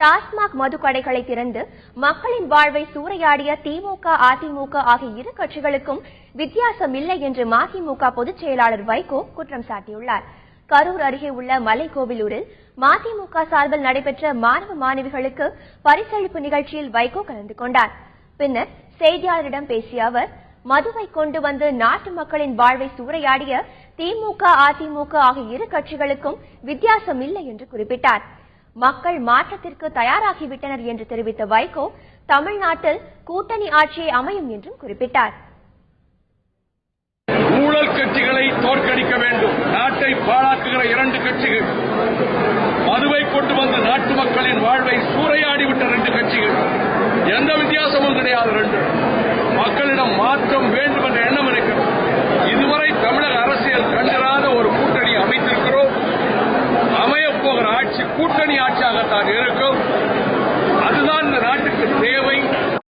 டாஸ்மாக் மதுக்கடைகளை திறந்து மக்களின் வாழ்வை சூறையாடிய திமுக, அதிமுக ஆகிய இரு கட்சிகளுக்கும் வித்தியாசம் இல்லை என்று மதிமுக பொதுச் செயலாளர் வைகோ குற்றம் சாட்டியுள்ளார். கரூர் அருகே உள்ள மலைக்கோவிலூரில் மதிமுக சார்பில் நடைபெற்ற மாணவ மாணவிகளுக்கு பரிசளிப்பு நிகழ்ச்சியில் வைகோ கலந்து கொண்டார். பின்னர் செய்தியாளரிடம் பேசிய அவர், மதுவை கொண்டு வந்து நாட்டு மக்களின் வாழ்வை சூறையாடிய திமுக, அதிமுக ஆகிய இரு கட்சிகளுக்கும் வித்தியாசம் இல்லை என்று குறிப்பிட்டார். மக்கள் மாற்றத்திற்கு தயாராகிவிட்டனர் என்று தெரிவித்த வைகோ, தமிழ்நாட்டில் கூட்டணி ஆட்சியை அமையும் என்றும் குறிப்பிட்டார். ஊழல் கட்சிகளை தோற்கடிக்க வேண்டும். நாட்டை பாழாக்குகிற இரண்டு கட்சிகள் மதுவை கொண்டு வந்து நாட்டு மக்களின்